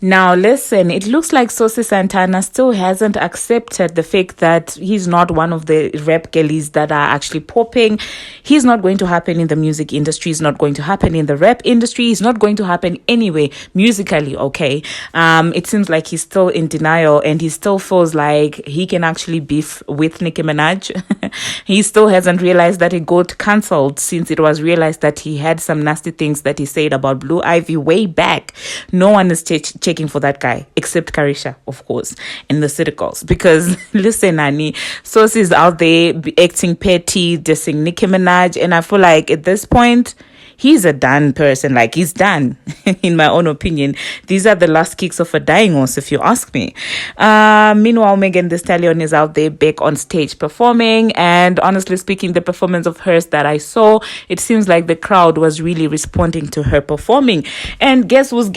Now, listen, it looks like Saucy Santana still hasn't accepted the fact that he's not one of the rap girlies that are actually popping. He's not going to happen in the music industry. He's not going to happen in the rap industry. He's not going to happen anyway, musically, okay? It seems like he's still in denial and he still feels like he can actually beef with Nicki Minaj. He still hasn't realized that he got cancelled since it was realized that he had some nasty things that he said about Blue Ivy way back. No one is checking for that guy except Carisha, of course, and the circles. Because listen, Annie, Saucy is out there acting petty, dissing Nicki Minaj, and I feel like at this point he's a done person. Like, he's done, in my own opinion. These are the last kicks of a dying horse, if you ask me. Meanwhile, Megan Thee Stallion is out there back on stage performing. And honestly speaking, the performance of hers that I saw, it seems like the crowd was really responding to her performing. And guess who's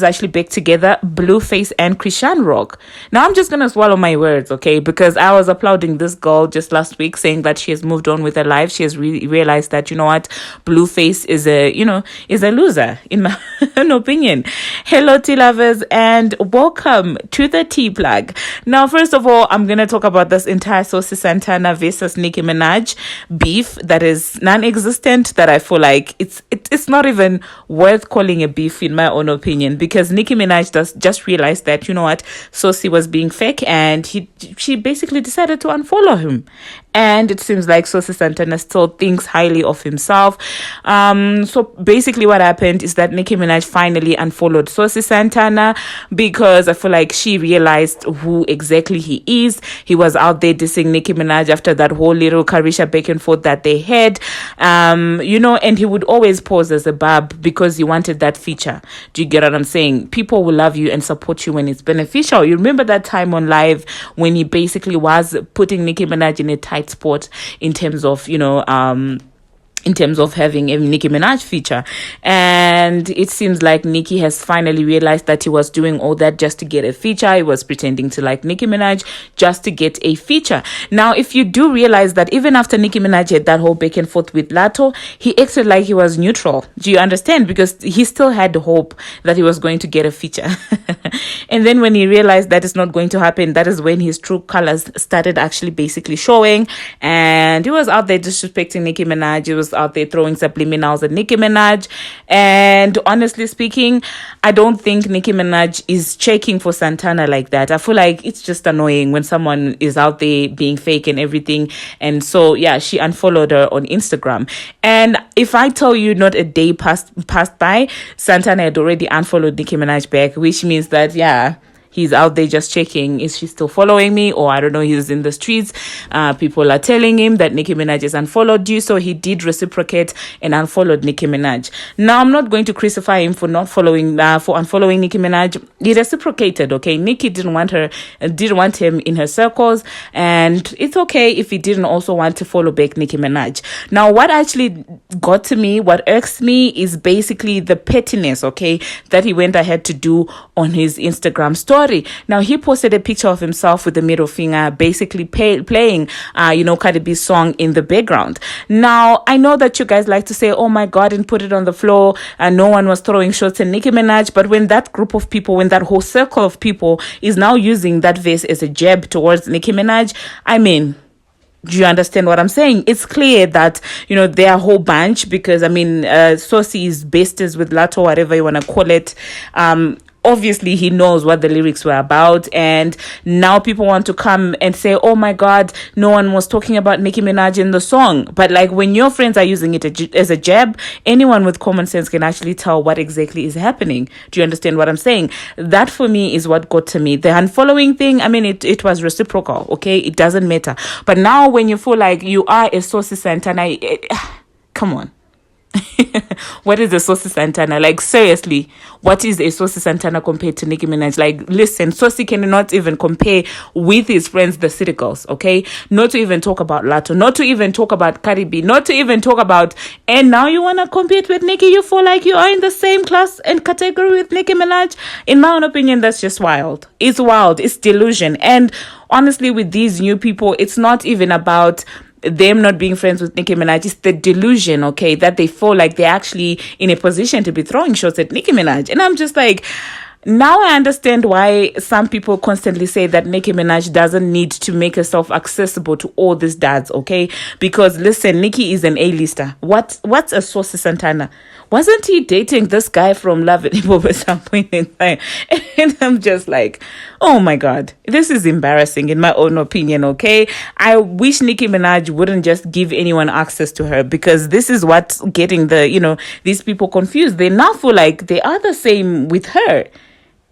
actually back together? Blueface and Chrisean Rock. Now, I'm just going to swallow my words, okay? Because I was applauding this girl just last week, saying that she has moved on with her life. She has realized that, you know what, Blueface is a loser, in my own opinion. Hello, tea lovers, and welcome to the tea plug. Now, first of all, I'm gonna talk about this entire Saucy Santana versus Nicki Minaj beef that is non-existent, that I feel like it's not even worth calling a beef, in my own opinion, because Nicki Minaj just realized that, you know what, Saucy was being fake, and she basically decided to unfollow him. And it seems like Saucy Santana still thinks highly of himself. So basically what happened is that Nicki Minaj finally unfollowed Saucy Santana because I feel like she realized who exactly he is. He was out there dissing Nicki Minaj after that whole little Carisha back and forth that they had. And he would always pose as a bab because he wanted that feature. Do you get what I'm saying? People will love you and support you when it's beneficial. You remember that time on live when he basically was putting Nicki Minaj in a tight spot in terms of having a Nicki Minaj feature. And it seems like Nicki has finally realized that he was doing all that just to get a feature. He was pretending to like Nicki Minaj just to get a feature. Now, if you do realize that even after Nicki Minaj had that whole back and forth with Lato, he acted like he was neutral. Do you understand? Because he still had hope that he was going to get a feature. And then when he realized that it's not going to happen, that is when his true colors started actually basically showing. And he was out there disrespecting Nicki Minaj. He was out there throwing subliminals at Nicki Minaj. And honestly speaking, I don't think Nicki Minaj is checking for Santana like that. I feel like it's just annoying when someone is out there being fake and everything. And so, yeah, she unfollowed her on Instagram. And if I tell you not a day passed by, Santana had already unfollowed Nicki Minaj back, which means that, yeah, he's out there just checking, is she still following me? Or I don't know, he's in the streets. People are telling him that Nicki Minaj has unfollowed you. So he did reciprocate and unfollowed Nicki Minaj. Now, I'm not going to crucify him for not following, for unfollowing Nicki Minaj. He reciprocated, okay? Nicki didn't want him in her circles. And it's okay if he didn't also want to follow back Nicki Minaj. Now, what actually got to me, what irks me, is basically the pettiness, okay, that he went ahead to do on his Instagram story. Now, he posted a picture of himself with the middle finger, basically playing, Cardi B's song in the background. Now, I know that you guys like to say, oh my God, and put it on the floor, and no one was throwing shots at Nicki Minaj. But when that group of people, when that whole circle of people is now using that verse as a jab towards Nicki Minaj, I mean, do you understand what I'm saying? It's clear that, they're a whole bunch because, Saucy is besties with Lato, whatever you want to call it. Obviously, he knows what the lyrics were about, and now people want to come and say, oh my God, no one was talking about Nicki Minaj in the song. But like, when your friends are using it as a jab, anyone with common sense can actually tell what exactly is happening. Do you understand what I'm saying? That for me is what got to me. The unfollowing thing, it was reciprocal, okay? It doesn't matter. But now when you feel like you are a Saucy Santana, come on. What is a Saucy Santana? Like, seriously, what is a Saucy Santana compared to Nicki Minaj? Like, listen, Saucy cannot even compare with his friends, the City Girls, okay? Not to even talk about Lato, not to even talk about Cardi B, not to even talk about, and now you want to compete with Nicki? You feel like you are in the same class and category with Nicki Minaj? In my own opinion, that's just wild. It's wild. It's delusion. And honestly, with these new people, it's not even about them not being friends with Nicki Minaj. It's the delusion, okay, that they feel like they're actually in a position to be throwing shots at Nicki Minaj. And I'm just like, Now I understand why some people constantly say that Nicki Minaj doesn't need to make herself accessible to all these dads, okay? Because listen, Nicki is an A-lister. What's a Saucy Santana? Wasn't he dating this guy from Love and Hip Hop at some point in time? And I'm just like, oh my God, this is embarrassing in my own opinion, okay? I wish Nicki Minaj wouldn't just give anyone access to her, because this is what's getting these people confused. They now feel like they are the same with her,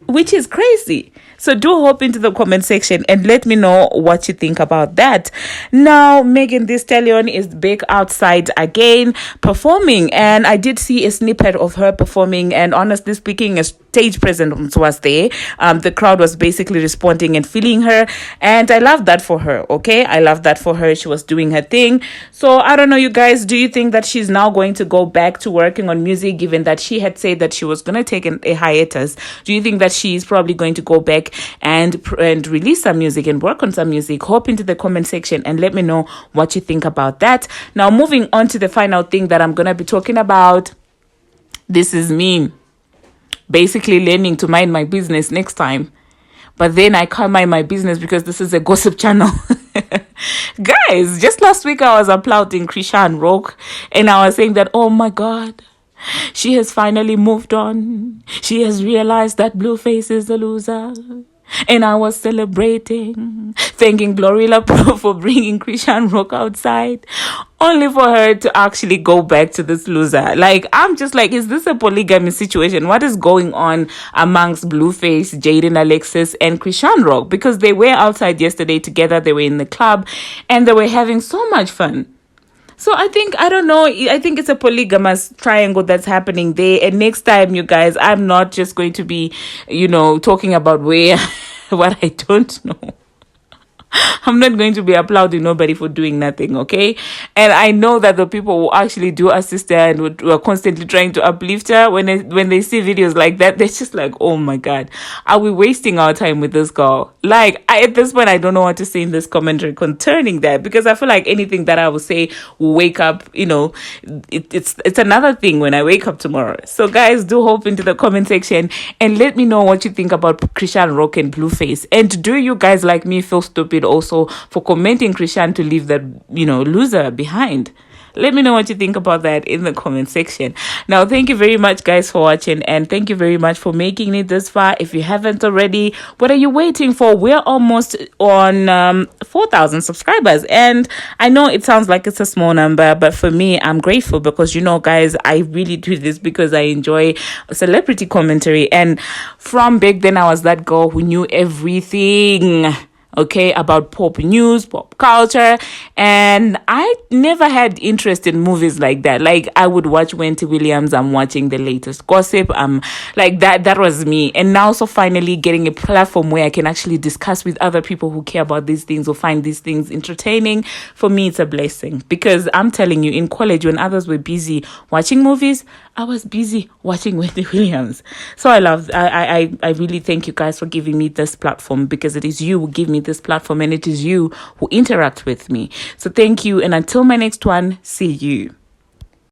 which is crazy. So do hop into the comment section and let me know what you think about that. Now, Megan Thee Stallion is back outside again performing, and I did see a snippet of her performing, and honestly speaking, a stage presence was there. The crowd was basically responding and feeling her, and I love that for her, okay? I love that for her. She was doing her thing. So I don't know, you guys, do you think that she's now going to go back to working on music, given that she had said that she was going to take a hiatus? Do you think that she's probably going to go back and release some music and work on some music? Hop into the comment section and let me know what you think about that. Now, moving on to the final thing that I'm going to be talking about. This is me basically learning to mind my business next time. But then I can't mind my business because this is a gossip channel. Guys, just last week I was applauding Chrisean Rock, and I was saying that, oh my God, she has finally moved on. She has realized that Blueface is the loser. And I was celebrating, thanking Glorilla Pro for bringing Chrisean Rock outside, only for her to actually go back to this loser. Like, I'm just like, is this a polygamy situation? What is going on amongst Blueface, Jaidyn Alexis, and Chrisean Rock? Because they were outside yesterday together, they were in the club, and they were having so much fun. So I think it's a polygamous triangle that's happening there. And next time, you guys, I'm not just going to be, talking about what I don't know. I'm not going to be applauding nobody for doing nothing, okay? And I know that the people who actually do assist her and who are constantly trying to uplift her, when they see videos like that, they're just like, oh my God, are we wasting our time with this girl? Like, at this point, I don't know what to say in this commentary concerning that, because I feel like anything that I will say will wake up, it's another thing when I wake up tomorrow. So guys, do hop into the comment section and let me know what you think about Chrisean Rock and Blueface. And do you guys like me feel stupid also for commenting Chrisean to leave that loser behind? Let me know what you think about that in the comment section. Now, thank you very much, guys, for watching, and thank you very much for making it this far. If you haven't already, what are you waiting for? We're almost on 4,000 subscribers, and I know it sounds like it's a small number, but for me, I'm grateful because, guys, I really do this because I enjoy celebrity commentary. And from back then, I was that girl who knew everything, okay, about pop news, pop culture, and I never had interest in movies like that. Like, I would watch Wendy Williams, I'm watching the latest gossip, like that was me. And now, so finally getting a platform where I can actually discuss with other people who care about these things or find these things entertaining, for me it's a blessing. Because I'm telling you, in college, when others were busy watching movies, I was busy watching Wendy Williams. So I really thank you guys for giving me this platform, because it is you who give me this platform and it is you who interact with me. So thank you, and until my next one, see you.